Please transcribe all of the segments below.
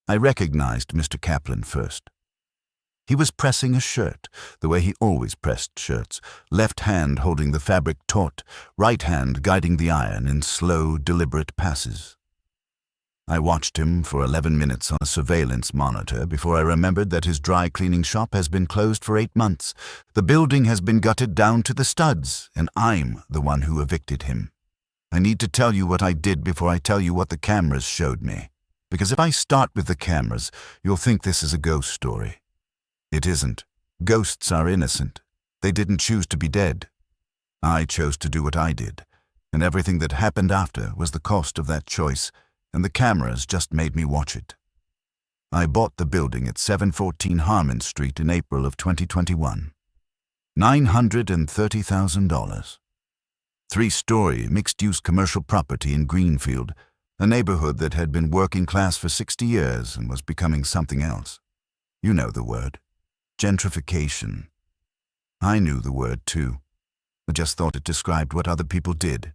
I recognized Mr. Kaplan first. He was pressing a shirt, the way he always pressed shirts, left hand holding the fabric taut, right hand guiding the iron in slow, deliberate passes. I watched him for 11 minutes on a surveillance monitor before I remembered that his dry cleaning shop has been closed for 8 months. The building has been gutted down to the studs, and I'm the one who evicted him. I need to tell you what I did before I tell you what the cameras showed me. Because if I start with the cameras, you'll think this is a ghost story. It isn't. Ghosts are innocent. They didn't choose to be dead. I chose to do what I did, and everything that happened after was the cost of that choice, and the cameras just made me watch it. I bought the building at 714 Harmon Street in April of 2021. $930,000. 3-story mixed-use commercial property in Greenfield, a neighborhood that had been working class for 60 years and was becoming something else. You know the word. Gentrification. I knew the word too. I just thought it described what other people did.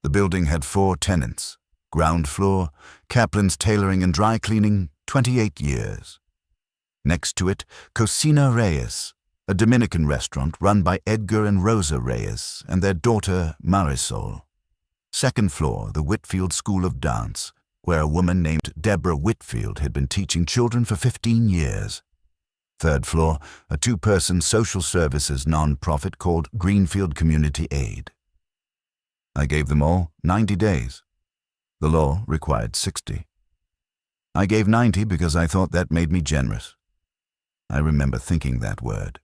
The building had 4 tenants. Ground floor, Kaplan's Tailoring and Dry Cleaning, 28 years. Next to it, Cocina Reyes, a Dominican restaurant run by Edgar and Rosa Reyes and their daughter Marisol. Second floor, the Whitfield School of Dance, where a woman named Deborah Whitfield had been teaching children for 15 years. Third floor, a 2-person social services non-profit called Greenfield Community Aid. I gave them all 90 days. The law required 60. I gave 90 because I thought that made me generous. I remember thinking that word.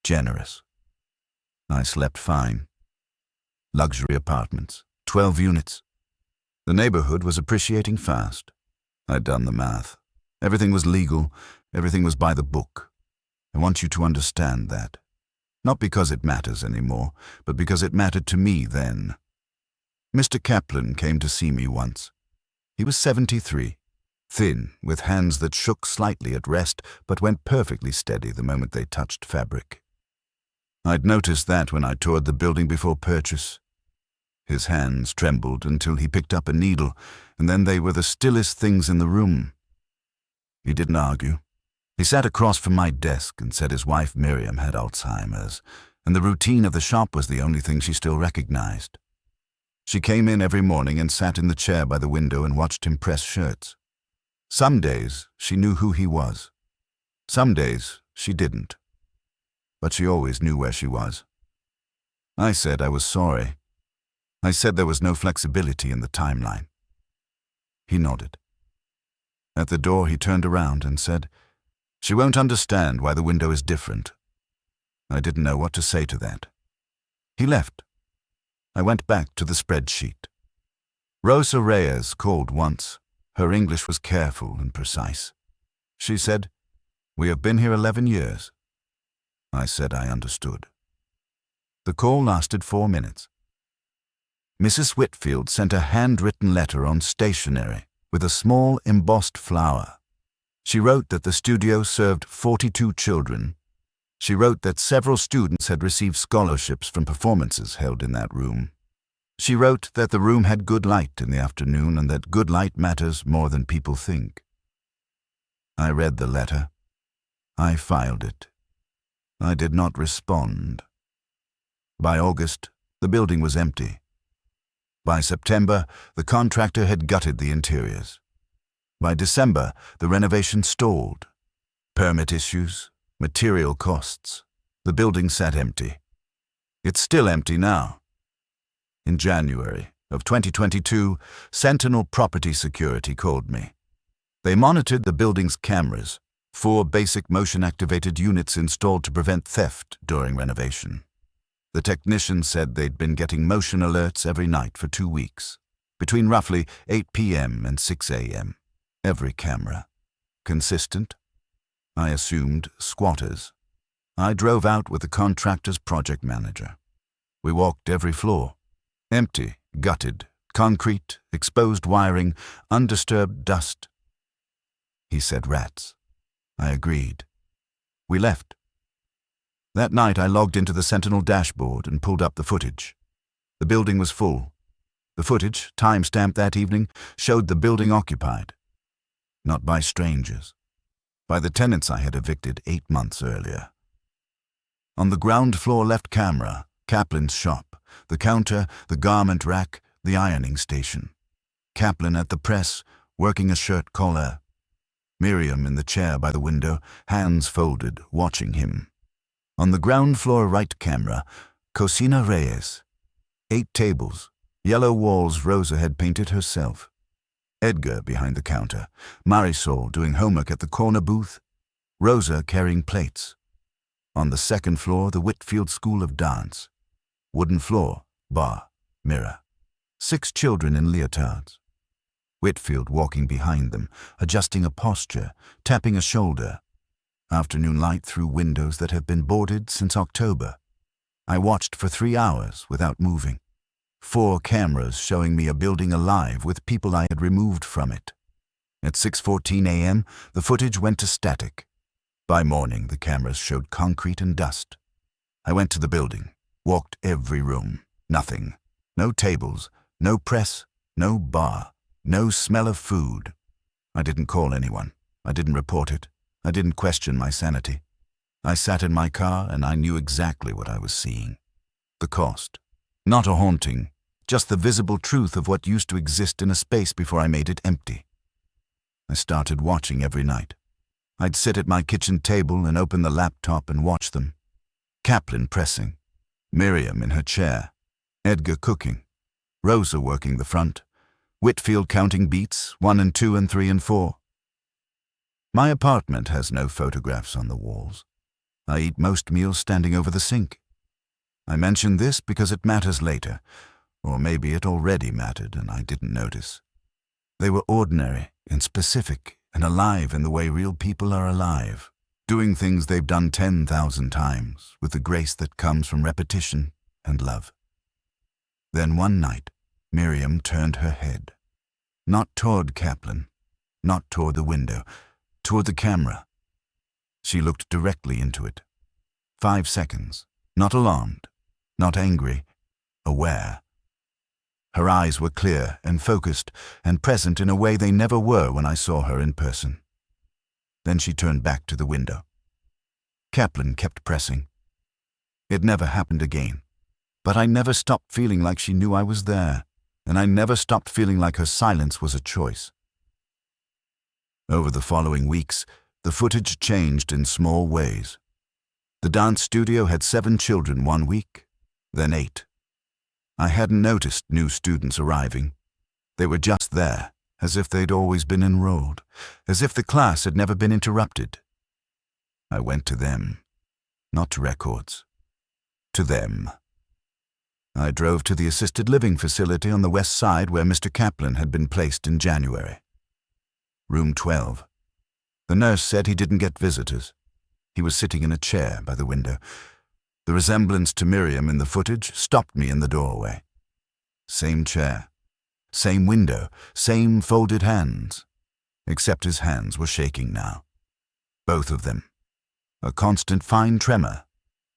Generous. I slept fine. Luxury apartments, 12 units. The neighborhood was appreciating fast. I'd done the math. Everything was legal. Everything was by the book. I want you to understand that. Not because it matters anymore, but because it mattered to me then. Mr. Kaplan came to see me once. He was 73, thin, with hands that shook slightly at rest but went perfectly steady the moment they touched fabric. I'd noticed that when I toured the building before purchase. His hands trembled until he picked up a needle, and then they were the stillest things in the room. He didn't argue. He sat across from my desk and said his wife Miriam had Alzheimer's, and the routine of the shop was the only thing she still recognized. She came in every morning and sat in the chair by the window and watched him press shirts. Some days she knew who he was. Some days she didn't. But she always knew where she was. I said I was sorry. I said there was no flexibility in the timeline. He nodded. At the door he turned around and said, "She won't understand why the window is different." I didn't know what to say to that. He left. I went back to the spreadsheet. Rosa Reyes called once. Her English was careful and precise. She said, "We have been here 11 years." I said I understood. The call lasted 4 minutes. Mrs. Whitfield sent a handwritten letter on stationery with a small embossed flower. She wrote that the studio served 42 children. She wrote that several students had received scholarships from performances held in that room. She wrote that the room had good light in the afternoon and that good light matters more than people think. I read the letter. I filed it. I did not respond. By August, the building was empty. By September, the contractor had gutted the interiors. By December, the renovation stalled. Permit issues, material costs. The building sat empty. It's still empty now. In January of 2022, Sentinel Property Security called me. They monitored the building's cameras, 4 basic motion-activated units installed to prevent theft during renovation. The technician said they'd been getting motion alerts every night for 2 weeks, between roughly 8 p.m. and 6 a.m. Every camera. Consistent? I assumed squatters. I drove out with the contractor's project manager. We walked every floor. Empty, gutted, concrete, exposed wiring, undisturbed dust. He said rats. I agreed. We left. That night I logged into the Sentinel dashboard and pulled up the footage. The building was full. The footage, time-stamped that evening, showed the building occupied. Not by strangers. By the tenants I had evicted 8 months earlier. On the ground floor left camera, Kaplan's shop, the counter, the garment rack, the ironing station. Kaplan at the press, working a shirt collar. Miriam in the chair by the window, hands folded, watching him. On the ground floor right camera, Cocina Reyes. 8 tables, yellow walls Rosa had painted herself. Edgar behind the counter, Marisol doing homework at the corner booth, Rosa carrying plates. On the second floor, the Whitfield School of Dance. Wooden floor, bar, mirror. 6 children in leotards. Whitfield walking behind them, adjusting a posture, tapping a shoulder. Afternoon light through windows that have been boarded since October. I watched for 3 hours without moving. 4 cameras showing me a building alive with people I had removed from it. At 6:14 a.m., the footage went to static. By morning, the cameras showed concrete and dust. I went to the building, walked every room. Nothing. No tables, no press, no bar, no smell of food. I didn't call anyone. I didn't report it. I didn't question my sanity. I sat in my car and I knew exactly what I was seeing. The cost. Not a haunting, just the visible truth of what used to exist in a space before I made it empty. I started watching every night. I'd sit at my kitchen table and open the laptop and watch them. Kaplan pressing, Miriam in her chair, Edgar cooking, Rosa working the front, Whitfield counting beats, 1 and 2 and 3 and 4. My apartment has no photographs on the walls. I eat most meals standing over the sink. I mention this because it matters later, or maybe it already mattered and I didn't notice. They were ordinary and specific and alive in the way real people are alive, doing things they've done 10,000 times with the grace that comes from repetition and love. Then one night, Miriam turned her head. Not toward Kaplan, not toward the window, toward the camera. She looked directly into it. 5 seconds, not alarmed, not angry, aware. Her eyes were clear and focused and present in a way they never were when I saw her in person. Then she turned back to the window. Kaplan kept pressing. It never happened again, but I never stopped feeling like she knew I was there, and I never stopped feeling like her silence was a choice. Over the following weeks, the footage changed in small ways. The dance studio had 7 children one week, then 8. I hadn't noticed new students arriving. They were just there, as if they'd always been enrolled, as if the class had never been interrupted. I went to them, not to records, to them. I drove to the assisted living facility on the west side where Mr. Kaplan had been placed in January. Room 12. The nurse said he didn't get visitors. He was sitting in a chair by the window. The resemblance to Miriam in the footage stopped me in the doorway. Same chair, same window, same folded hands, except his hands were shaking now. Both of them. A constant fine tremor.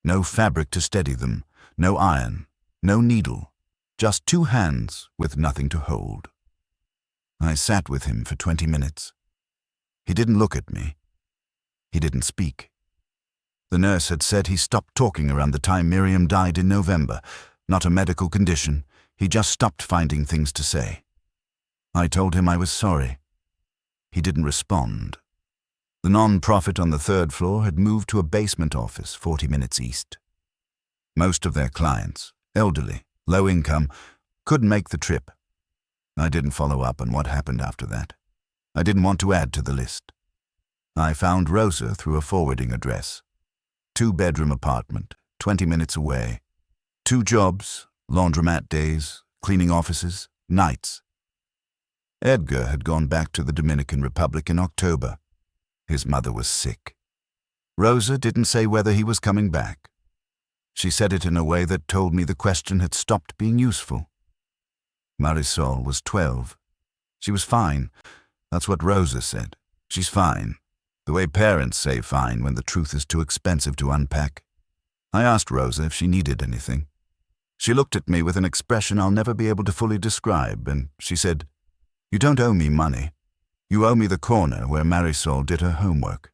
No fabric to steady them, no iron, no needle, just 2 hands with nothing to hold. I sat with him for 20 minutes. He didn't look at me. He didn't speak. The nurse had said he stopped talking around the time Miriam died in November. Not a medical condition. He just stopped finding things to say. I told him I was sorry. He didn't respond. The non-profit on the 3rd floor had moved to a basement office 40 minutes east. Most of their clients, elderly, low income, couldn't make the trip. I didn't follow up on what happened after that. I didn't want to add to the list. I found Rosa through a forwarding address. 2-bedroom apartment, 20 minutes away. 2 jobs, laundromat days, cleaning offices, nights. Edgar had gone back to the Dominican Republic in October. His mother was sick. Rosa didn't say whether he was coming back. She said it in a way that told me the question had stopped being useful. Marisol was 12. She was fine. That's what Rosa said. She's fine. The way parents say fine when the truth is too expensive to unpack. I asked Rosa if she needed anything. She looked at me with an expression I'll never be able to fully describe, and she said, "You don't owe me money. You owe me the corner where Marisol did her homework.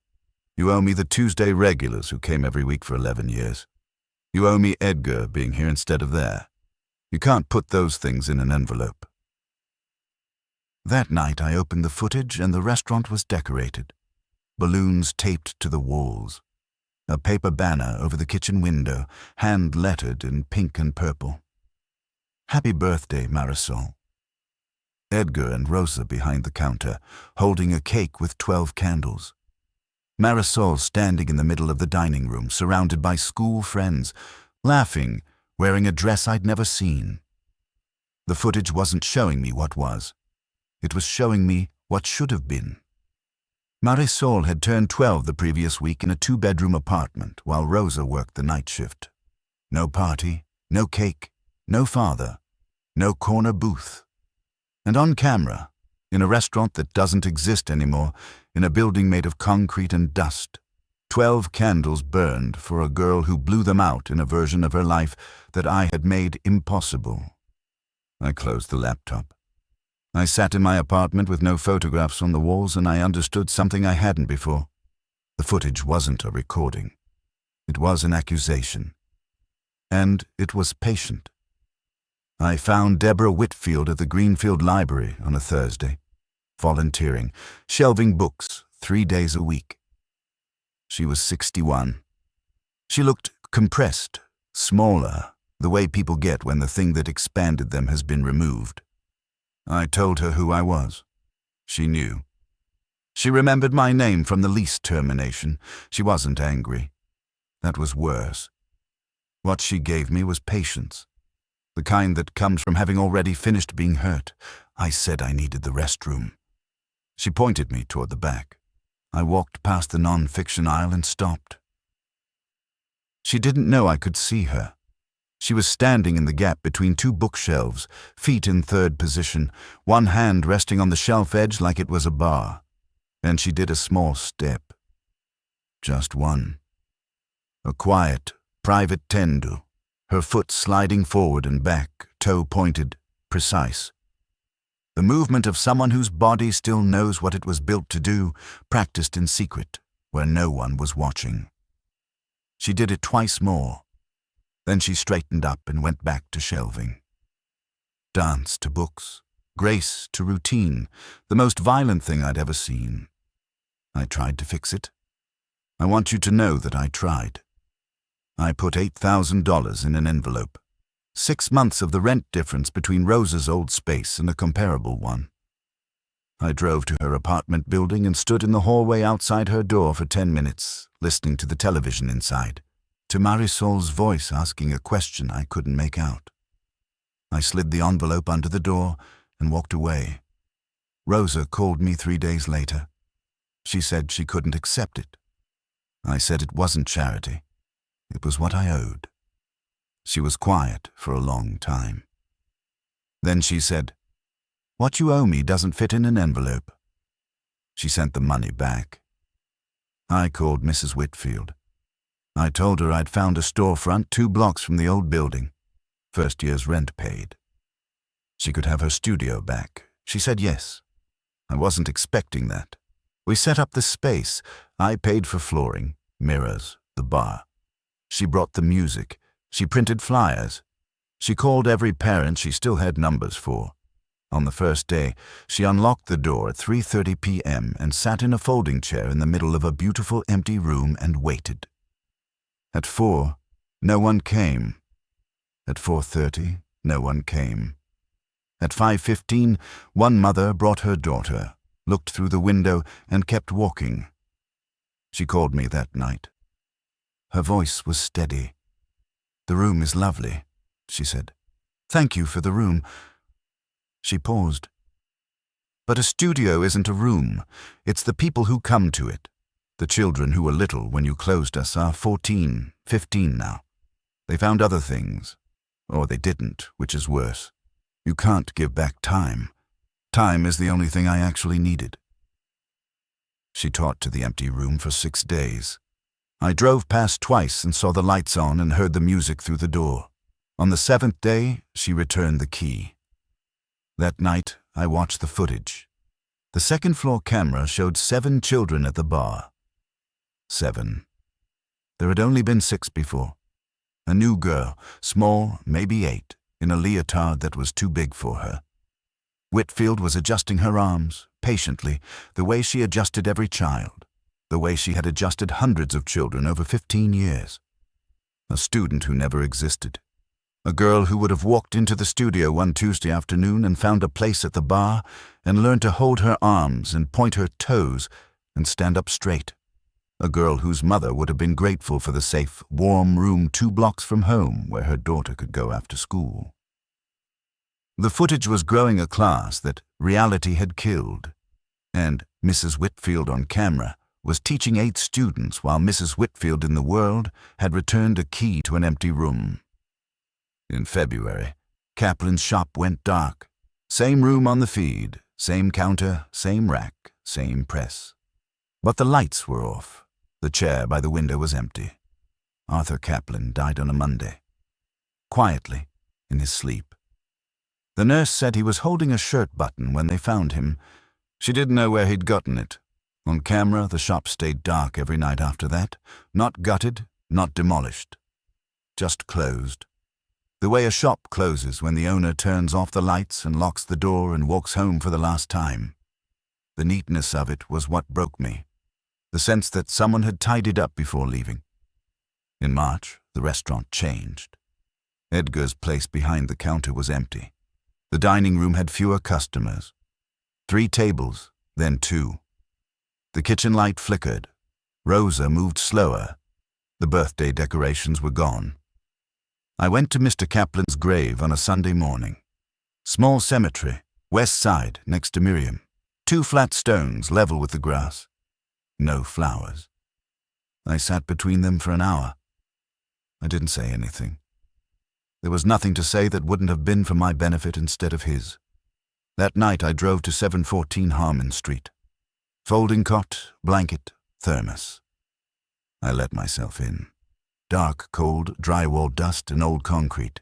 You owe me the Tuesday regulars who came every week for 11 years. You owe me Edgar being here instead of there. You can't put those things in an envelope. That night I opened the footage and the restaurant was decorated. Balloons taped to the walls. A paper banner over the kitchen window, hand-lettered in pink and purple. Happy birthday, Marisol. Edgar and Rosa behind the counter, holding a cake with 12 candles. Marisol standing in the middle of the dining room, surrounded by school friends, laughing, wearing a dress I'd never seen. The footage wasn't showing me what was. It was showing me what should have been. Marisol had turned 12 the previous week in a 2-bedroom apartment, while Rosa worked the night shift. No party, no cake, no father, no corner booth. And on camera, in a restaurant that doesn't exist anymore, in a building made of concrete and dust, 12 candles burned for a girl who blew them out in a version of her life that I had made impossible. I closed the laptop. I sat in my apartment with no photographs on the walls, and I understood something I hadn't before. The footage wasn't a recording. It was an accusation. And it was patient. I found Deborah Whitfield at the Greenfield Library on a Thursday, volunteering, shelving books 3 days a week. She was 61. She looked compressed, smaller, the way people get when the thing that expanded them has been removed. I told her who I was. She knew. She remembered my name from the lease termination. She wasn't angry. That was worse. What she gave me was patience. The kind that comes from having already finished being hurt. I said I needed the restroom. She pointed me toward the back. I walked past the non-fiction aisle and stopped. She didn't know I could see her. She was standing in the gap between 2 bookshelves, feet in 3rd position, one hand resting on the shelf edge like it was a bar. And she did a small step. Just one. A quiet, private tendu. Her foot sliding forward and back, toe pointed, precise. The movement of someone whose body still knows what it was built to do, practiced in secret, where no one was watching. She did it twice more. Then she straightened up and went back to shelving. Dance to books, grace to routine, the most violent thing I'd ever seen. I tried to fix it. I want you to know that I tried. I put $8,000 in an envelope. 6 months of the rent difference between Rosa's old space and a comparable one. I drove to her apartment building and stood in the hallway outside her door for 10 minutes, listening to the television inside, to Marisol's voice asking a question I couldn't make out. I slid the envelope under the door and walked away. Rosa called me 3 days later. She said she couldn't accept it. I said it wasn't charity. It was what I owed. She was quiet for a long time. Then she said, "What you owe me doesn't fit in an envelope." She sent the money back. I called Mrs. Whitfield. I told her I'd found a storefront 2 blocks from the old building. 1st year's rent paid. She could have her studio back. She said yes. I wasn't expecting that. We set up the space. I paid for flooring, mirrors, the bar. She brought the music. She printed flyers. She called every parent she still had numbers for. On the first day, she unlocked the door at 3:30 p.m. and sat in a folding chair in the middle of a beautiful empty room and waited. At 4, no one came. At 4:30, no one came. At 5:15, one mother brought her daughter, looked through the window, and kept walking. She called me that night. Her voice was steady. "The room is lovely," she said. "Thank you for the room." She paused. "But a studio isn't a room. It's the people who come to it. The children who were little when you closed us are 14, 15 now. They found other things. Or they didn't, which is worse. You can't give back time. Time is the only thing I actually needed." She taught to the empty room for 6 days. I drove past twice and saw the lights on and heard the music through the door. On the 7th day, she returned the key. That night, I watched the footage. The second-floor camera showed 7 children at the bar. 7. There had only been 6 before. A new girl, small, maybe 8, in a leotard that was too big for her. Whitfield was adjusting her arms, patiently, the way she adjusted every child, the way she had adjusted hundreds of children over 15 years. A student who never existed. A girl who would have walked into the studio one Tuesday afternoon and found a place at the bar and learned to hold her arms and point her toes and stand up straight. A girl whose mother would have been grateful for the safe, warm room 2 blocks from home where her daughter could go after school. The footage was growing a class that reality had killed, and Mrs. Whitfield on camera was teaching 8 students while Mrs. Whitfield in the world had returned a key to an empty room. In February, Kaplan's shop went dark. Same room on the feed, same counter, same rack, same press. But the lights were off. The chair by the window was empty. Arthur Kaplan died on a Monday. Quietly, in his sleep. The nurse said he was holding a shirt button when they found him. She didn't know where he'd gotten it. On camera, the shop stayed dark every night after that. Not gutted, not demolished. Just closed. The way a shop closes when the owner turns off the lights and locks the door and walks home for the last time. The neatness of it was what broke me. The sense that someone had tidied up before leaving. In March, the restaurant changed. Edgar's place behind the counter was empty. The dining room had fewer customers. 3 tables, then 2. The kitchen light flickered. Rosa moved slower. The birthday decorations were gone. I went to Mr. Kaplan's grave on a Sunday morning. Small cemetery, west side, next to Miriam. 2 flat stones level with the grass. No flowers. I sat between them for an hour. I didn't say anything. There was nothing to say that wouldn't have been for my benefit instead of his. That night I drove to 714 Harmon Street. Folding cot, blanket, thermos. I let myself in. Dark, cold, drywall dust and old concrete.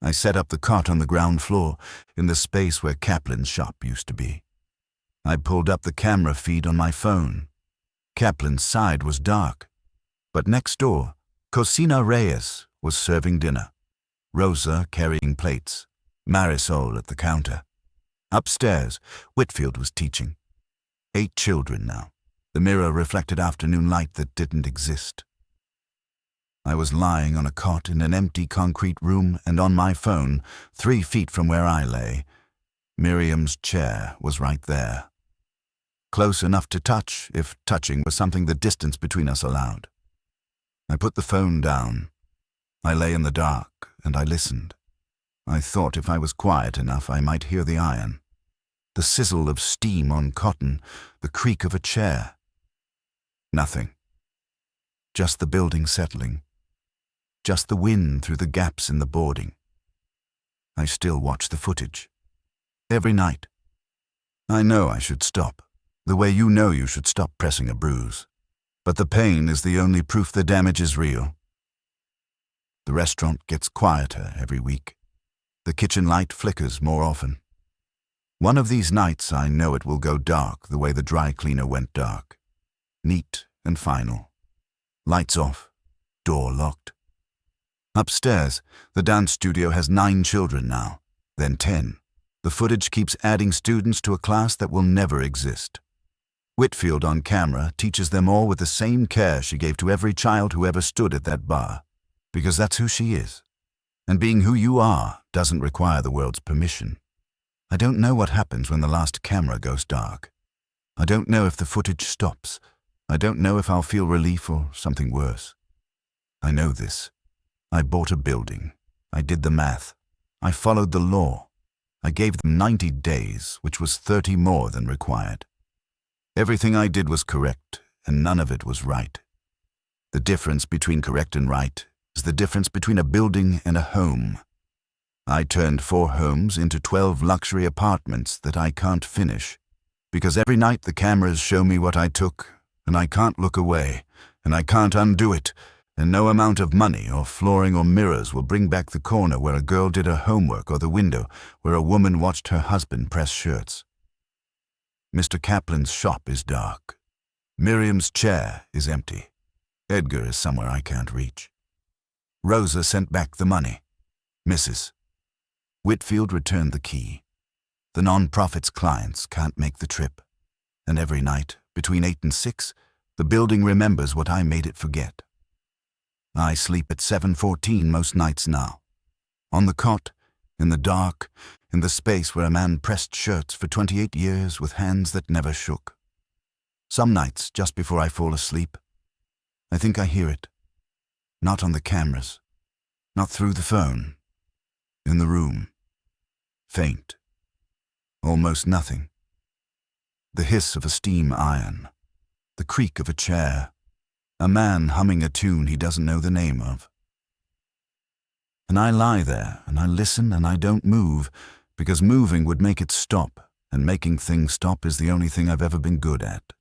I set up the cot on the ground floor, in the space where Kaplan's shop used to be. I pulled up the camera feed on my phone. Kaplan's side was dark, but next door, Cocina Reyes was serving dinner. Rosa carrying plates, Marisol at the counter. Upstairs, Whitfield was teaching. 8 children now. The mirror reflected afternoon light that didn't exist. I was lying on a cot in an empty concrete room, and on my phone, 3 feet from where I lay, Miriam's chair was right there. Close enough to touch, if touching was something the distance between us allowed. I put the phone down. I lay in the dark, and I listened. I thought if I was quiet enough, I might hear the iron. The sizzle of steam on cotton, the creak of a chair. Nothing. Just the building settling. Just the wind through the gaps in the boarding. I still watch the footage. Every night. I know I should stop, the way you know you should stop pressing a bruise. But the pain is the only proof the damage is real. The restaurant gets quieter every week. The kitchen light flickers more often. One of these nights I know it will go dark the way the dry cleaner went dark. Neat and final. Lights off, door locked. Upstairs, the dance studio has 9 children now, then 10. The footage keeps adding students to a class that will never exist. Whitfield on camera teaches them all with the same care she gave to every child who ever stood at that bar, because that's who she is. And being who you are doesn't require the world's permission. I don't know what happens when the last camera goes dark. I don't know if the footage stops. I don't know if I'll feel relief or something worse. I know this. I bought a building. I did the math. I followed the law. I gave them 90 days, which was 30 more than required. Everything I did was correct, and none of it was right. The difference between correct and right is the difference between a building and a home. I turned 4 homes into 12 luxury apartments that I can't finish, because every night the cameras show me what I took, and I can't look away, and I can't undo it, and no amount of money or flooring or mirrors will bring back the corner where a girl did her homework or the window where a woman watched her husband press shirts. Mr. Kaplan's shop is dark. Miriam's chair is empty. Edgar is somewhere I can't reach. Rosa sent back the money. Mrs. Whitfield returned the key. The non-profit's clients can't make the trip. And every night, between 8 and 6, the building remembers what I made it forget. I sleep at 7:14 most nights now. On the cot, in the dark, in the space where a man pressed shirts for 28 years with hands that never shook. Some nights, just before I fall asleep, I think I hear it. Not on the cameras, not through the phone. In the room. Faint. Almost nothing. The hiss of a steam iron. The creak of a chair. A man humming a tune he doesn't know the name of. And I lie there, and I listen, and I don't move, because moving would make it stop, and making things stop is the only thing I've ever been good at.